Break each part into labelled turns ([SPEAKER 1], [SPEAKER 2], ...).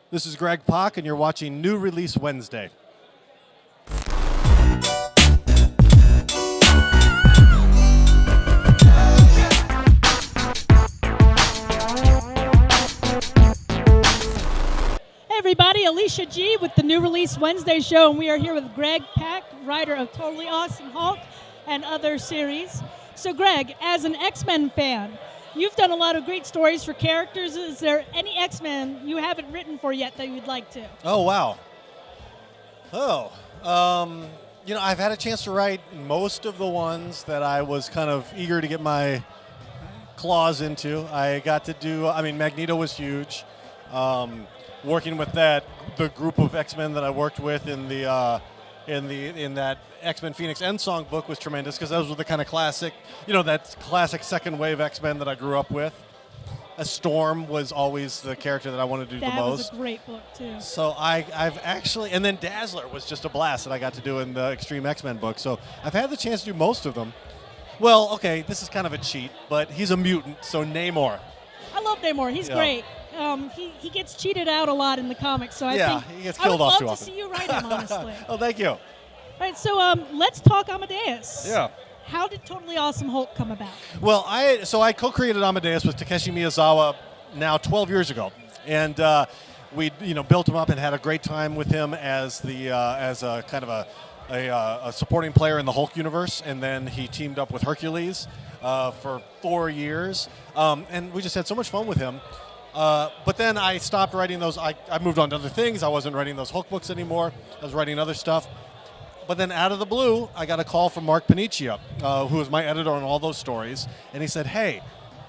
[SPEAKER 1] This is Greg Pak, and you're watching New Release Wednesday.
[SPEAKER 2] Hey everybody, Alicia G with the New Release Wednesday show, and we are here with Greg Pak, writer of Totally Awesome Hulk and other series. So Greg, as an X-Men fan, you've done a lot of great stories for characters. Is there any X-Men you haven't written for yet that you'd like to?
[SPEAKER 1] Oh, wow. I've had a chance to write most of the ones that I was kind of eager to get my claws into. I got to do, Magneto was huge. Working with the group of X-Men that I worked with in that X-Men Phoenix Endsong book was tremendous, because those were the kind of classic, that classic second wave X-Men that I grew up with. Storm was always the character that I wanted to do the most.
[SPEAKER 2] That was a great book too.
[SPEAKER 1] So I've actually, and then Dazzler was just a blast that I got to do in the Extreme X-Men book. So I've had the chance to do most of them. Well, okay, this is kind of a cheat, but he's a mutant, so Namor.
[SPEAKER 2] I love Namor. He's great. He gets cheated out a lot in the comics, so I think
[SPEAKER 1] he gets killed off too often.
[SPEAKER 2] I would love to see you write him, honestly.
[SPEAKER 1] Oh, thank you.
[SPEAKER 2] All right, so let's talk Amadeus.
[SPEAKER 1] Yeah.
[SPEAKER 2] How did Totally Awesome Hulk come about?
[SPEAKER 1] Well, I co-created Amadeus with Takeshi Miyazawa now 12 years ago, and we built him up and had a great time with him as a kind of a supporting player in the Hulk universe, and then he teamed up with Hercules for 4 years, and we just had so much fun with him. But then I stopped writing those. I moved on to other things. I wasn't writing those Hulk books anymore. I was writing other stuff. But then out of the blue, I got a call from Mark Paniccia, who was my editor on all those stories, and he said, "Hey,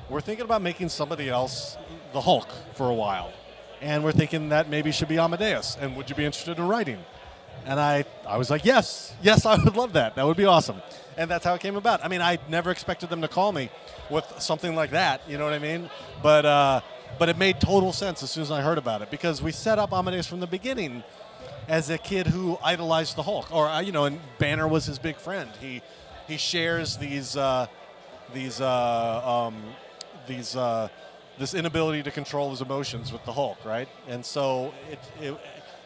[SPEAKER 1] we're thinking about making somebody else the Hulk for a while, and we're thinking that maybe should be Amadeus, and would you be interested in writing?" And I was like, yes, I would love that. That would be awesome. And that's how it came about. I mean, I never expected them to call me with something like that, you know what I mean? But it made total sense as soon as I heard about it, because we set up Amadeus from the beginning as a kid who idolized the Hulk, and Banner was his big friend. He shares this inability to control his emotions with the Hulk, right? And so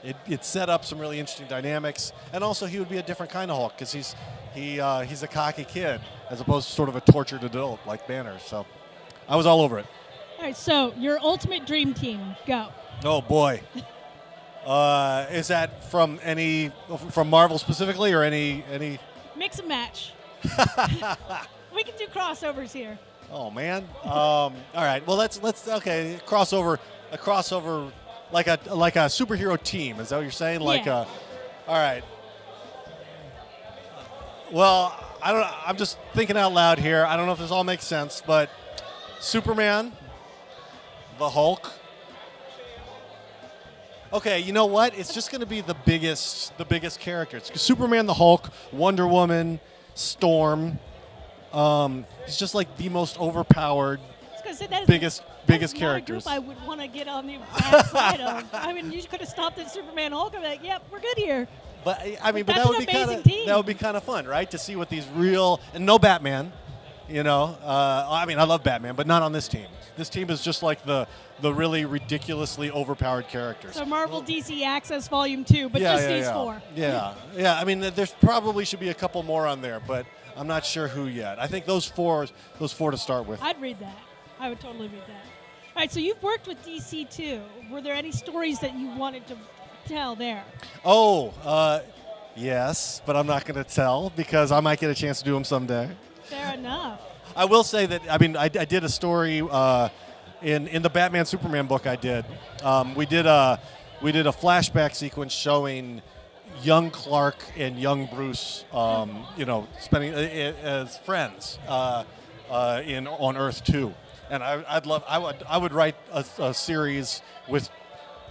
[SPEAKER 1] it set up some really interesting dynamics, and also he would be a different kind of Hulk, because he's a cocky kid as opposed to sort of a tortured adult like Banner. So I was all over it.
[SPEAKER 2] All right, so your ultimate dream team, go.
[SPEAKER 1] Oh boy. Is that from Marvel specifically, or any?
[SPEAKER 2] Mix and match. We can do crossovers here.
[SPEAKER 1] Oh man. All right. Well, let's okay. A crossover like a superhero team. Is that what you're saying?
[SPEAKER 2] Yeah.
[SPEAKER 1] All right. Well, I don't know. I'm just thinking out loud here. I don't know if this all makes sense, but Superman, the Hulk. Okay, you know what? It's just going to be the biggest characters. Superman, the Hulk, Wonder Woman, Storm. He's just like the most overpowered, biggest characters.
[SPEAKER 2] Not a group I would want to get on the bad side of. I mean, you could have stopped at Superman, Hulk, and be like, "Yep, we're good here."
[SPEAKER 1] But that would be kind of fun, right? To see what these real, and no Batman. I love Batman, but not on this team. This team is just like the really ridiculously overpowered characters.
[SPEAKER 2] So Marvel DC Access Volume 2, but just these four.
[SPEAKER 1] Yeah. I mean, there's probably should be a couple more on there, but I'm not sure who yet. I think those four to start with.
[SPEAKER 2] I'd read that. I would totally read that. All right, so you've worked with DC too. Were there any stories that you wanted to tell there?
[SPEAKER 1] Oh, yes, but I'm not going to tell because I might get a chance to do them someday.
[SPEAKER 2] Fair enough.
[SPEAKER 1] I will say that, I did a story in the Batman Superman book I did. We did a flashback sequence showing young Clark and young Bruce, spending as friends on Earth 2. And I would write a series with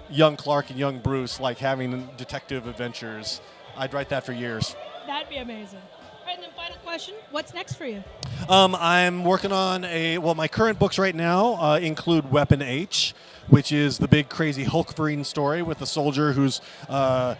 [SPEAKER 1] young Clark and young Bruce, like having detective adventures. I'd write that for years.
[SPEAKER 2] That'd be amazing. All right, and then final question, what's next for you?
[SPEAKER 1] I'm working on my current books right now include Weapon H, which is the big crazy Hulkverine story with a soldier who's got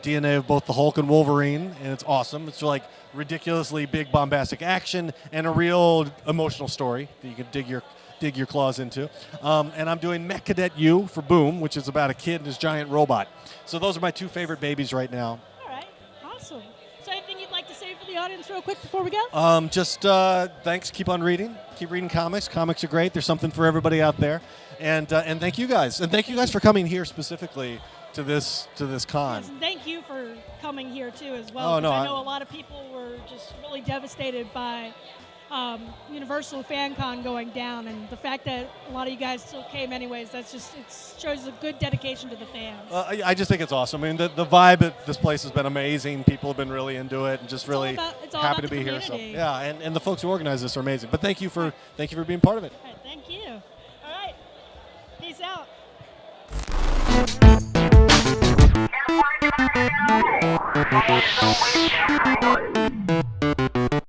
[SPEAKER 1] DNA of both the Hulk and Wolverine, and it's awesome. It's like ridiculously big bombastic action and a real emotional story that you can dig your dig your claws into. And I'm doing Mech Cadet U for Boom, which is about a kid and his giant robot. So those are my 2 favorite babies right now.
[SPEAKER 2] All right, awesome. So anything you'd like to say for the audience real quick before we go?
[SPEAKER 1] Just thanks. Keep on reading. Keep reading comics. Comics are great. There's something for everybody out there. And thank you guys. And thank you guys for coming here specifically to this con.
[SPEAKER 2] Yes, and thank you for coming here too as well.
[SPEAKER 1] Oh, no,
[SPEAKER 2] I know a lot of people were just really devastated by Universal Fan Con going down, and the fact that a lot of you guys still came anyways, it shows a good dedication to the fans.
[SPEAKER 1] I just think it's awesome. I mean, the vibe at this place has been amazing. People have been really into it, and just really happy to be here. So yeah, and the folks who organize this are amazing. But thank you for being part of it.
[SPEAKER 2] All right, thank you. All right, peace out.
[SPEAKER 3] Almost always